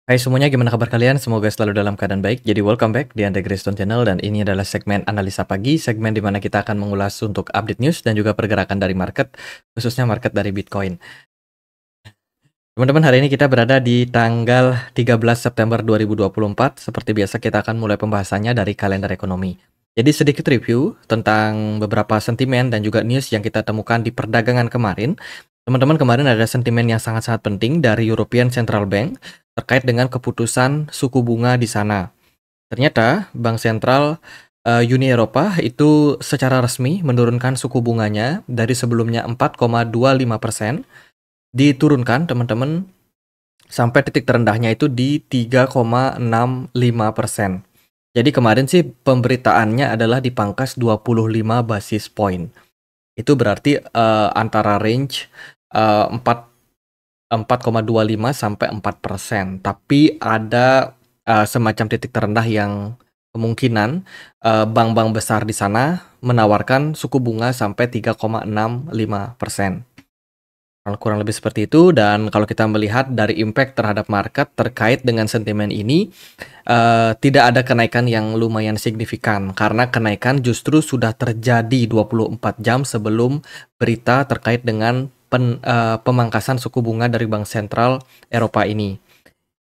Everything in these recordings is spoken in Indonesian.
Hai semuanya, gimana kabar kalian? Semoga selalu dalam keadaan baik. Jadi welcome back di Andre Grace Channel dan ini adalah segmen analisa pagi, segmen di mana kita akan mengulas untuk update news dan juga pergerakan dari market, khususnya market dari Bitcoin. Teman-teman, hari ini kita berada di tanggal 13 September 2024. Seperti biasa kita akan mulai pembahasannya dari kalender ekonomi. Jadi sedikit review tentang beberapa sentimen dan juga news yang kita temukan di perdagangan kemarin. Teman-teman, kemarin ada sentimen yang sangat-sangat penting dari European Central Bank terkait dengan keputusan suku bunga di sana. Ternyata Bank Sentral Uni Eropa itu secara resmi menurunkan suku bunganya dari sebelumnya 4,25% diturunkan teman-teman sampai titik terendahnya itu di 3,65%. Jadi kemarin sih pemberitaannya adalah dipangkas 25 basis point. Itu berarti antara range 4,25 sampai 4%. Tapi ada semacam titik terendah yang kemungkinan bank-bank besar di sana menawarkan suku bunga sampai 3,65%. Kurang lebih seperti itu, dan kalau kita melihat dari impact terhadap market terkait dengan sentimen ini, tidak ada kenaikan yang lumayan signifikan karena kenaikan justru sudah terjadi 24 jam sebelum berita terkait dengan pemangkasan suku bunga dari Bank Sentral Eropa ini.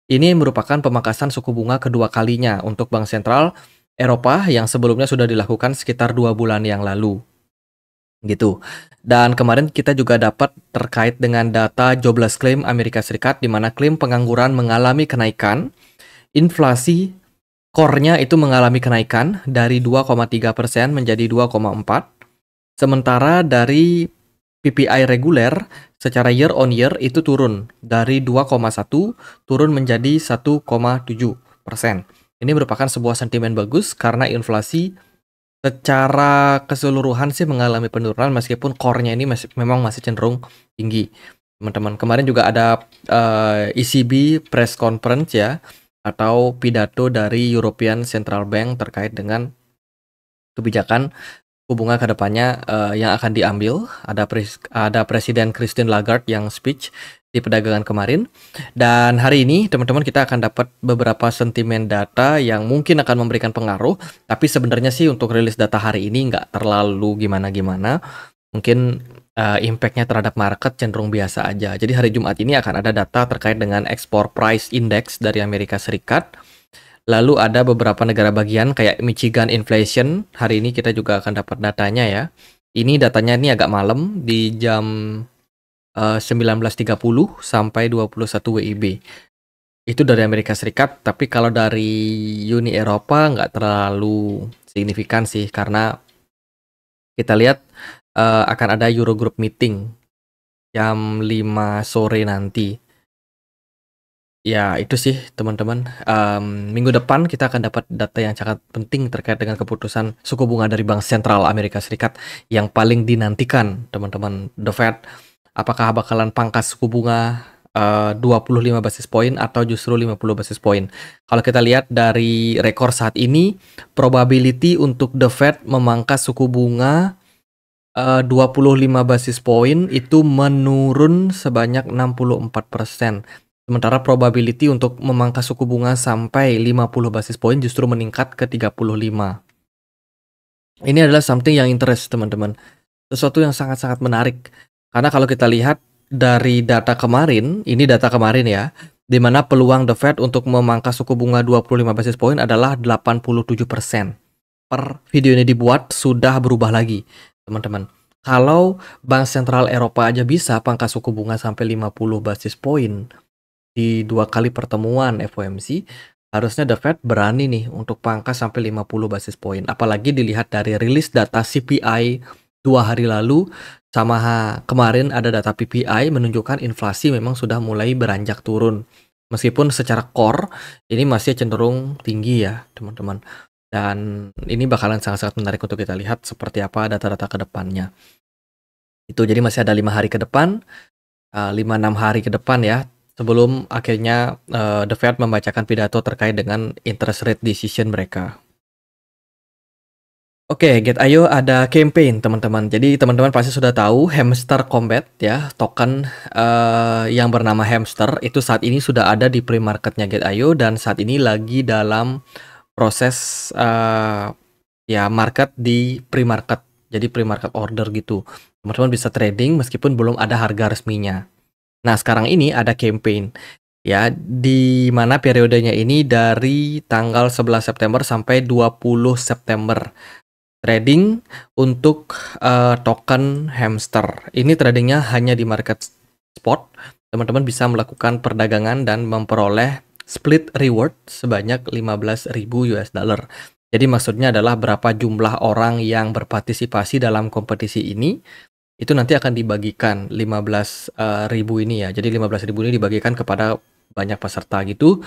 Ini merupakan pemangkasan suku bunga kedua kalinya untuk Bank Sentral Eropa yang sebelumnya sudah dilakukan sekitar 2 bulan yang lalu. Gitu. Dan kemarin kita juga dapat terkait dengan data jobless claim Amerika Serikat di mana klaim pengangguran mengalami kenaikan, inflasi core-nya itu mengalami kenaikan dari 2,3% menjadi 2,4%, sementara dari PPI reguler secara year on year itu turun dari 2,1 turun menjadi 1,7%. Ini merupakan sebuah sentimen bagus karena inflasi secara keseluruhan sih mengalami penurunan meskipun core-nya ini memang masih cenderung tinggi. Teman-teman, kemarin juga ada ECB press conference ya, atau pidato dari European Central Bank terkait dengan kebijakan suku bunga ke depannya yang akan diambil. Ada Presiden Christine Lagarde yang speech di perdagangan kemarin. Dan hari ini teman-teman kita akan dapat beberapa sentimen data yang mungkin akan memberikan pengaruh. Tapi sebenarnya sih untuk rilis data hari ini nggak terlalu gimana-gimana. Mungkin impact-nya terhadap market cenderung biasa aja. Jadi hari Jumat ini akan ada data terkait dengan export price index dari Amerika Serikat. Lalu ada beberapa negara bagian kayak Michigan inflation. Hari ini kita juga akan dapat datanya ya. Ini datanya ini agak malam di jam 19.30 sampai 21 WIB. Itu dari Amerika Serikat, tapi kalau dari Uni Eropa nggak terlalu signifikan sih karena kita lihat akan ada Eurogroup meeting jam 5 sore nanti. Ya, itu sih teman-teman. Minggu depan kita akan dapat data yang sangat penting terkait dengan keputusan suku bunga dari Bank Sentral Amerika Serikat yang paling dinantikan, teman-teman. The Fed, apakah bakalan pangkas suku bunga 25 basis point atau justru 50 basis point? Kalau kita lihat dari rekor saat ini, probability untuk The Fed memangkas suku bunga 25 basis point itu menurun sebanyak 64%. Sementara probability untuk memangkas suku bunga sampai 50 basis point justru meningkat ke 35. Ini adalah something yang interest, teman-teman. Sesuatu yang sangat-sangat menarik. Karena kalau kita lihat dari data kemarin, ini data kemarin ya, di mana peluang The Fed untuk memangkas suku bunga 25 basis point adalah 87%. Per video ini dibuat, sudah berubah lagi, teman-teman. Kalau Bank Sentral Eropa aja bisa pangkas suku bunga sampai 50 basis point di 2 kali pertemuan FOMC, harusnya The Fed berani nih untuk pangkas sampai 50 basis point. Apalagi dilihat dari rilis data CPI 2 hari lalu, sama kemarin ada data PPI menunjukkan inflasi memang sudah mulai beranjak turun. Meskipun secara core ini masih cenderung tinggi ya teman-teman. Dan ini bakalan sangat-sangat menarik untuk kita lihat seperti apa data-data ke depannya. Itu jadi masih ada 5 hari ke depan, 5-6 hari ke depan ya, sebelum akhirnya The Fed membacakan pidato terkait dengan interest rate decision mereka. Oke, Get.io ada campaign, teman-teman. Jadi teman-teman pasti sudah tahu Hamster Combat ya, token yang bernama Hamster itu saat ini sudah ada di pre-marketnya Get.io dan saat ini lagi dalam proses ya market di pre-market. Jadi pre-market order gitu. Teman-teman bisa trading meskipun belum ada harga resminya. Nah, sekarang ini ada campaign ya, di mana periodenya ini dari tanggal 11 September sampai 20 September. Trading untuk token Hamster. Ini tradingnya hanya di market spot. Teman-teman bisa melakukan perdagangan dan memperoleh split reward sebanyak 15.000 US dollar. Jadi maksudnya adalah berapa jumlah orang yang berpartisipasi dalam kompetisi ini, itu nanti akan dibagikan 15.000 ini ya. Jadi 15.000 ini dibagikan kepada banyak peserta gitu,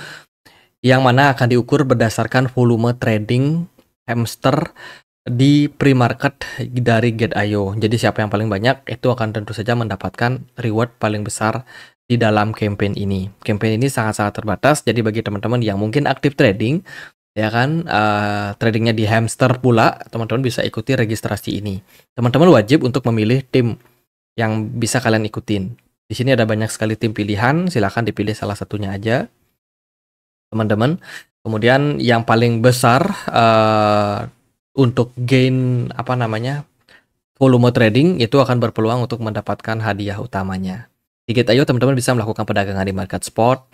yang mana akan diukur berdasarkan volume trading hamster di pre-market dari Get.io. Jadi siapa yang paling banyak itu akan tentu saja mendapatkan reward paling besar di dalam campaign ini. Campaign ini sangat-sangat terbatas, jadi bagi teman-teman yang mungkin aktif trading, ya kan, tradingnya di hamster pula, teman-teman bisa ikuti registrasi ini. Teman-teman wajib untuk memilih tim yang bisa kalian ikutin. Di sini ada banyak sekali tim pilihan, silahkan dipilih salah satunya aja, teman-teman. Kemudian yang paling besar untuk gain volume trading itu akan berpeluang untuk mendapatkan hadiah utamanya. Di Get.io teman-teman bisa melakukan perdagangan di market spot,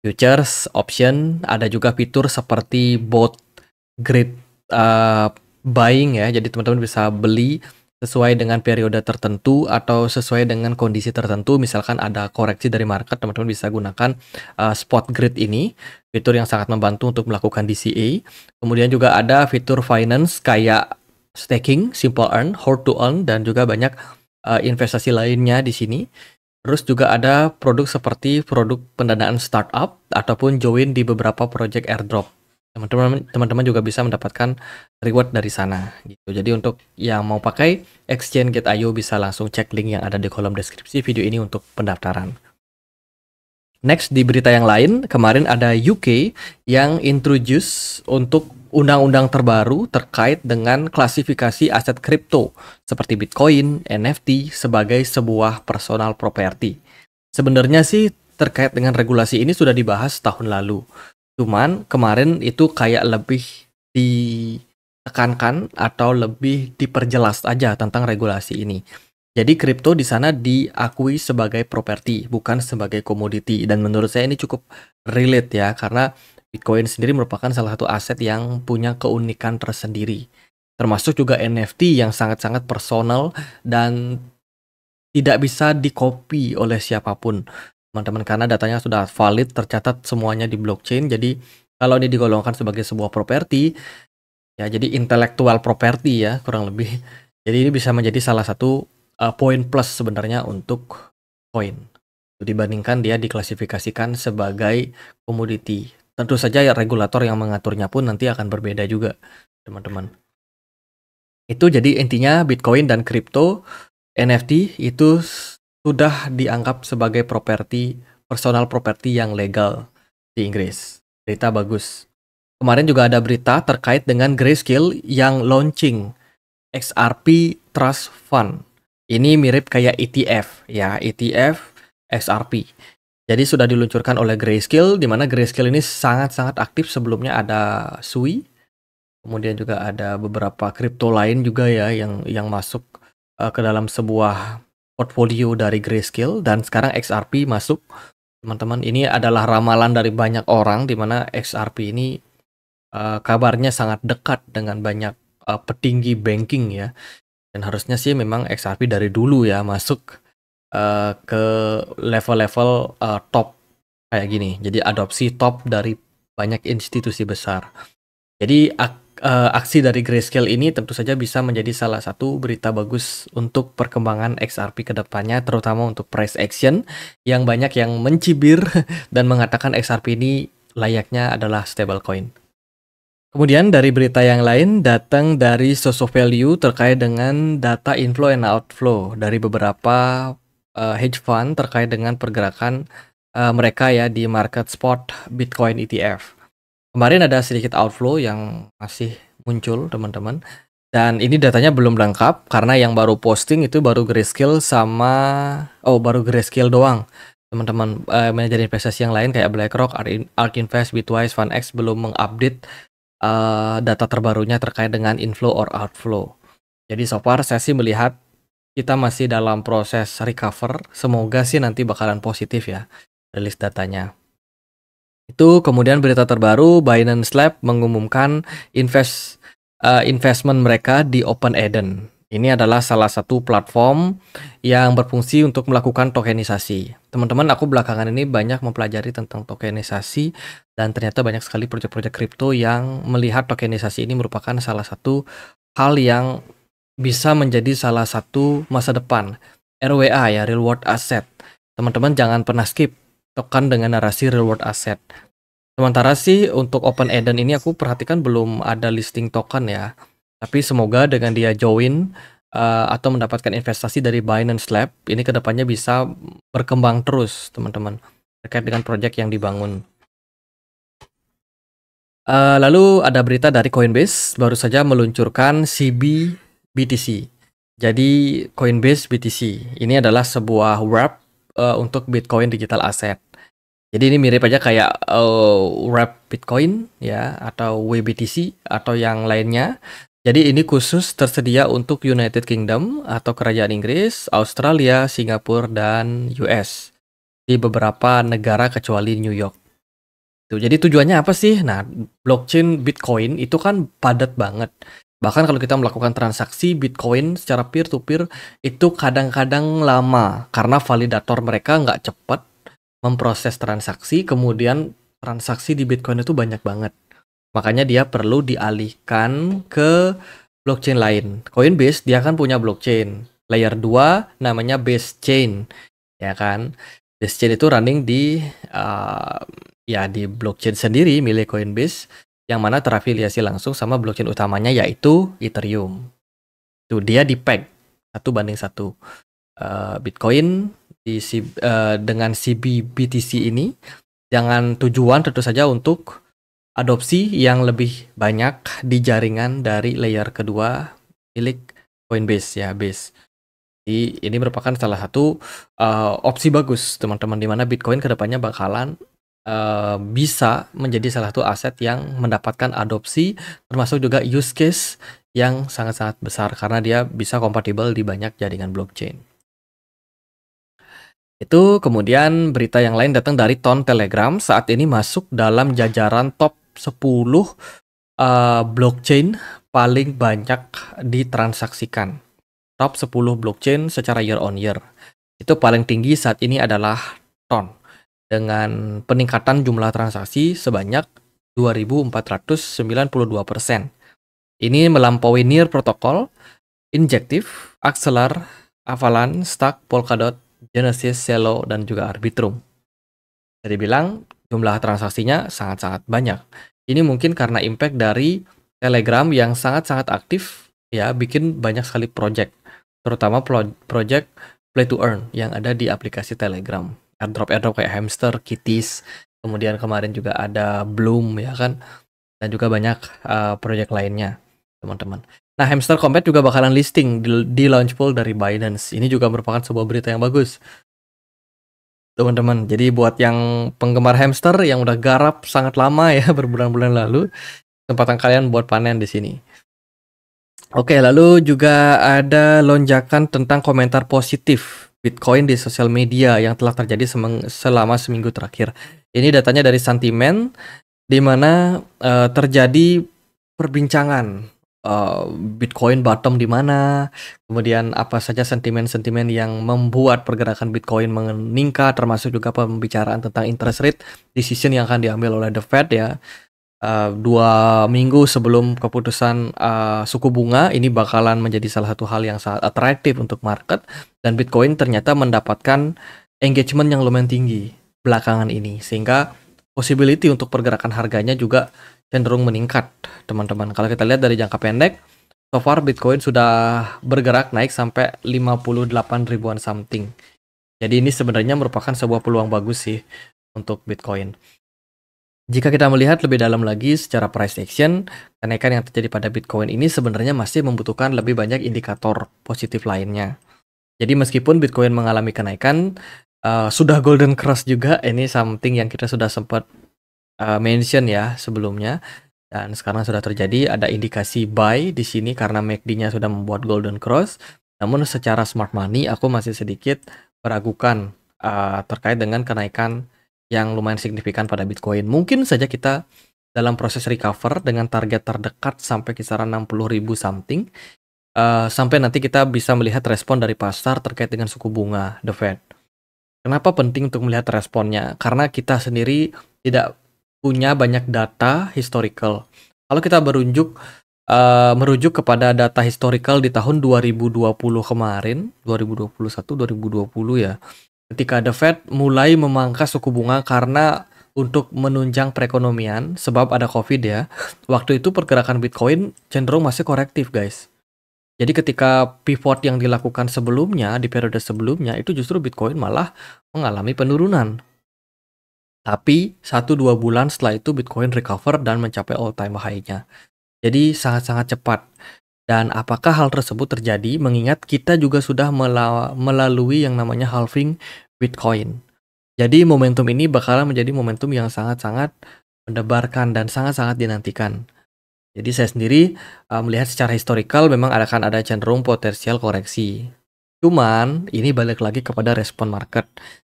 futures, option, ada juga fitur seperti bot grid buying ya. Jadi teman-teman bisa beli sesuai dengan periode tertentu atau sesuai dengan kondisi tertentu. Misalkan ada koreksi dari market, teman-teman bisa gunakan spot grid ini, fitur yang sangat membantu untuk melakukan DCA. Kemudian juga ada fitur finance kayak staking, simple earn, hold to earn, dan juga banyak investasi lainnya di sini. Terus juga ada produk seperti produk pendanaan startup ataupun join di beberapa project airdrop. Teman-teman juga bisa mendapatkan reward dari sana gitu. Jadi untuk yang mau pakai exchange Get.io bisa langsung cek link yang ada di kolom deskripsi video ini untuk pendaftaran. Next, di berita yang lain, kemarin ada UK yang introduce untuk undang-undang terbaru terkait dengan klasifikasi aset kripto seperti Bitcoin, NFT sebagai sebuah personal property. Sebenarnya sih terkait dengan regulasi ini sudah dibahas tahun lalu. Cuman kemarin itu kayak lebih ditekankan atau lebih diperjelas aja tentang regulasi ini. Jadi kripto di sana diakui sebagai properti, bukan sebagai komoditi. Dan menurut saya ini cukup relate ya, karena Bitcoin sendiri merupakan salah satu aset yang punya keunikan tersendiri. Termasuk juga NFT yang sangat-sangat personal dan tidak bisa di-copy oleh siapapun, teman-teman, karena datanya sudah valid, tercatat semuanya di blockchain. Jadi kalau ini digolongkan sebagai sebuah properti, ya jadi intellectual property ya kurang lebih. Jadi ini bisa menjadi salah satu poin plus sebenarnya untuk coin, dibandingkan dia diklasifikasikan sebagai komoditi. Tentu saja ya regulator yang mengaturnya pun nanti akan berbeda juga, teman-teman. Itu jadi intinya Bitcoin dan kripto NFT itu sudah dianggap sebagai properti, personal property yang legal di Inggris. Berita bagus. Kemarin juga ada berita terkait dengan Grayscale yang launching XRP Trust Fund. Ini mirip kayak ETF ya, ETF XRP. Jadi sudah diluncurkan oleh Grayscale, di mana Grayscale ini sangat-sangat aktif. Sebelumnya ada Sui, kemudian juga ada beberapa kripto lain juga ya yang masuk ke dalam sebuah portfolio dari Grayscale, dan sekarang XRP masuk, teman-teman. Ini adalah ramalan dari banyak orang di mana XRP ini kabarnya sangat dekat dengan banyak petinggi banking ya, dan harusnya sih memang XRP dari dulu ya masuk ke level-level top kayak gini. Jadi adopsi top dari banyak institusi besar. Jadi aksi dari Grayscale ini tentu saja bisa menjadi salah satu berita bagus untuk perkembangan XRP ke depannya, terutama untuk price action yang banyak yang mencibir dan mengatakan XRP ini layaknya adalah stablecoin. Kemudian dari berita yang lain datang dari Source of Value terkait dengan data inflow and outflow dari beberapa hedge fund terkait dengan pergerakan mereka ya di market spot Bitcoin ETF. Kemarin ada sedikit outflow yang masih muncul, teman-teman. Dan ini datanya belum lengkap karena yang baru posting itu baru Grayscale sama baru Grayscale doang. Teman-teman, manajer investasi yang lain kayak BlackRock, ARK Invest, Bitwise, FundX belum mengupdate data terbarunya terkait dengan inflow or outflow. Jadi so far saya sih melihat kita masih dalam proses recover. Semoga sih nanti bakalan positif ya rilis datanya. Itu kemudian berita terbaru, Binance Lab mengumumkan investment mereka di OpenEden. Ini adalah salah satu platform yang berfungsi untuk melakukan tokenisasi. Teman-teman, aku belakangan ini banyak mempelajari tentang tokenisasi dan ternyata banyak sekali proyek-proyek kripto yang melihat tokenisasi ini merupakan salah satu hal yang bisa menjadi salah satu masa depan. RWA ya, Real World Asset. Teman-teman jangan pernah skip token dengan narasi Real World Asset. Sementara sih untuk OpenEden ini aku perhatikan belum ada listing token ya. Tapi semoga dengan dia join atau mendapatkan investasi dari Binance Lab, ini kedepannya bisa berkembang terus teman-teman terkait dengan proyek yang dibangun. Lalu ada berita dari Coinbase baru saja meluncurkan CB BTC. Jadi Coinbase BTC ini adalah sebuah wrap untuk Bitcoin digital asset. Jadi ini mirip aja kayak wrap Bitcoin ya atau WBTC atau yang lainnya. Jadi ini khusus tersedia untuk United Kingdom atau Kerajaan Inggris, Australia, Singapura, dan US. Di beberapa negara kecuali New York. Tuh, jadi tujuannya apa sih? Nah, blockchain Bitcoin itu kan padat banget. Bahkan kalau kita melakukan transaksi Bitcoin secara peer-to-peer itu kadang-kadang lama karena validator mereka nggak cepat memproses transaksi, kemudian transaksi di Bitcoin itu banyak banget. Makanya dia perlu dialihkan ke blockchain lain. Coinbase dia kan punya blockchain layer 2 namanya Base Chain, ya kan? Base Chain itu running di di blockchain sendiri milik Coinbase yang mana terafiliasi langsung sama blockchain utamanya yaitu Ethereum. Tuh dia di peg 1:1. Bitcoin dengan CBBTC ini jangan tujuan tentu saja untuk adopsi yang lebih banyak di jaringan dari layer kedua milik Coinbase ya, Base. Jadi ini merupakan salah satu opsi bagus teman-teman di mana Bitcoin kedepannya bakalan bisa menjadi salah satu aset yang mendapatkan adopsi termasuk juga use case yang sangat-sangat besar karena dia bisa kompatibel di banyak jaringan blockchain. Itu kemudian berita yang lain datang dari Ton Telegram saat ini masuk dalam jajaran top 10 blockchain paling banyak ditransaksikan. Top 10 blockchain secara year on year. Itu paling tinggi saat ini adalah Ton dengan peningkatan jumlah transaksi sebanyak 2.492%. Ini melampaui Near Protocol, Injective, Axelar, Avalanche, Stack, Polkadot, Genesis, Celo, dan juga Arbitrum. Jadi bilang jumlah transaksinya sangat-sangat banyak. Ini mungkin karena impact dari Telegram yang sangat-sangat aktif ya bikin banyak sekali project, terutama project play to earn yang ada di aplikasi Telegram. Airdrop kayak Hamster, Kitties, kemudian kemarin juga ada Bloom ya kan, dan juga banyak project lainnya teman-teman. Nah, Hamster Combat juga bakalan listing di launch pool dari Binance. Ini juga merupakan sebuah berita yang bagus teman-teman. Jadi buat yang penggemar hamster yang udah garap sangat lama ya berbulan-bulan lalu, kesempatan kalian buat panen di sini. Oke, lalu juga ada lonjakan tentang komentar positif Bitcoin di sosial media yang telah terjadi selama seminggu terakhir. Ini datanya dari Sentiment, di mana terjadi perbincangan Bitcoin bottom di mana, kemudian apa saja sentimen-sentimen yang membuat pergerakan Bitcoin meningkat, termasuk juga pembicaraan tentang interest rate decision yang akan diambil oleh The Fed ya. 2 minggu sebelum keputusan suku bunga, ini bakalan menjadi salah satu hal yang sangat atraktif untuk market, dan Bitcoin ternyata mendapatkan engagement yang lumayan tinggi belakangan ini, sehingga possibility untuk pergerakan harganya juga cenderung meningkat teman-teman. Kalau kita lihat dari jangka pendek, so far Bitcoin sudah bergerak naik sampai 58 ribuan something. Jadi ini sebenarnya merupakan sebuah peluang bagus sih untuk Bitcoin. Jika kita melihat lebih dalam lagi secara price action, kenaikan yang terjadi pada Bitcoin ini sebenarnya masih membutuhkan lebih banyak indikator positif lainnya. Jadi meskipun Bitcoin mengalami kenaikan, sudah golden cross juga, ini something yang kita sudah sempat mention ya sebelumnya, dan sekarang sudah terjadi ada indikasi buy di sini karena MACD-nya sudah membuat golden cross. Namun secara smart money aku masih sedikit meragukan terkait dengan kenaikan yang lumayan signifikan pada Bitcoin. Mungkin saja kita dalam proses recover dengan target terdekat sampai kisaran 60.000 something, sampai nanti kita bisa melihat respon dari pasar terkait dengan suku bunga The Fed. Kenapa penting untuk melihat responnya? Karena kita sendiri tidak punya banyak data historical. Kalau kita merujuk kepada data historical di tahun 2020 kemarin, 2021, 2020 ya, ketika The Fed mulai memangkas suku bunga karena untuk menunjang perekonomian sebab ada COVID ya, waktu itu pergerakan Bitcoin cenderung masih korektif guys. Jadi ketika pivot yang dilakukan sebelumnya, di periode sebelumnya, itu justru Bitcoin malah mengalami penurunan. Tapi 1-2 bulan setelah itu Bitcoin recover dan mencapai all time high-nya. Jadi sangat-sangat cepat. Dan apakah hal tersebut terjadi mengingat kita juga sudah melalui yang namanya halving Bitcoin. Jadi momentum ini bakalan menjadi momentum yang sangat-sangat mendebarkan dan sangat-sangat dinantikan. Jadi saya sendiri melihat secara historical memang akan ada cenderung potensial koreksi. Cuman ini balik lagi kepada respon market.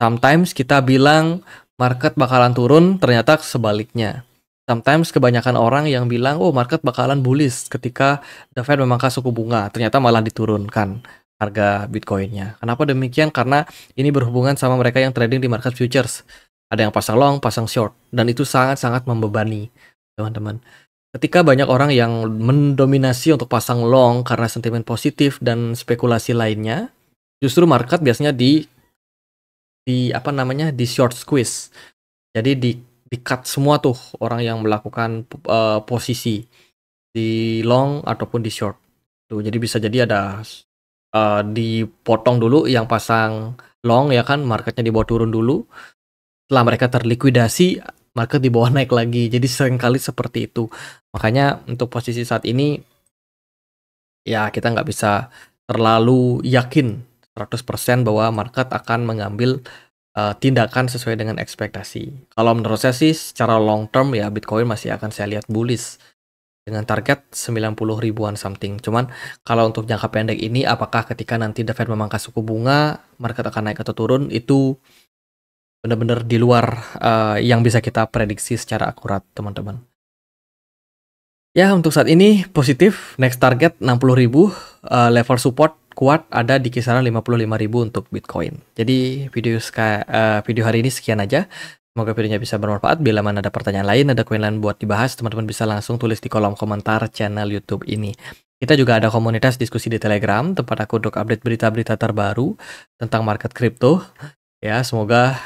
Sometimes kita bilang market bakalan turun, ternyata sebaliknya. Sometimes kebanyakan orang yang bilang, oh market bakalan bullish ketika The Fed memangkas suku bunga, ternyata malah diturunkan harga Bitcoin-nya. Kenapa demikian? Karena ini berhubungan sama mereka yang trading di market futures. Ada yang pasang long, pasang short, dan itu sangat-sangat membebani, teman-teman. Ketika banyak orang yang mendominasi untuk pasang long karena sentimen positif dan spekulasi lainnya, justru market biasanya di apa namanya, di short squeeze. Jadi di cut semua tuh orang yang melakukan posisi di long ataupun di short. Tuh, jadi bisa jadi ada dipotong dulu yang pasang long ya kan, marketnya dibawa turun dulu. Setelah mereka terlikuidasi, market di bawah naik lagi. Jadi seringkali seperti itu. Makanya untuk posisi saat ini, ya kita nggak bisa terlalu yakin 100% bahwa market akan mengambil tindakan sesuai dengan ekspektasi. Kalau menurut saya sih secara long term ya Bitcoin masih akan saya lihat bullish dengan target 90 ribuan something. Cuman kalau untuk jangka pendek ini apakah ketika nanti The Fed memangkas suku bunga, market akan naik atau turun, itu benar-benar di luar yang bisa kita prediksi secara akurat, teman-teman. Ya, untuk saat ini positif, next target 60.000, level support kuat ada di kisaran 55.000 untuk Bitcoin. Jadi video hari ini sekian aja. Semoga videonya bisa bermanfaat. Bila mana ada pertanyaan lain, ada koin lain buat dibahas, teman-teman bisa langsung tulis di kolom komentar channel YouTube ini. Kita juga ada komunitas diskusi di Telegram, tempat aku untuk update berita-berita terbaru tentang market crypto. Ya, semoga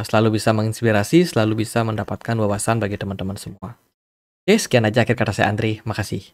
selalu bisa menginspirasi, selalu bisa mendapatkan wawasan bagi teman-teman semua. Oke, sekian aja akhir kata saya Andri. Makasih.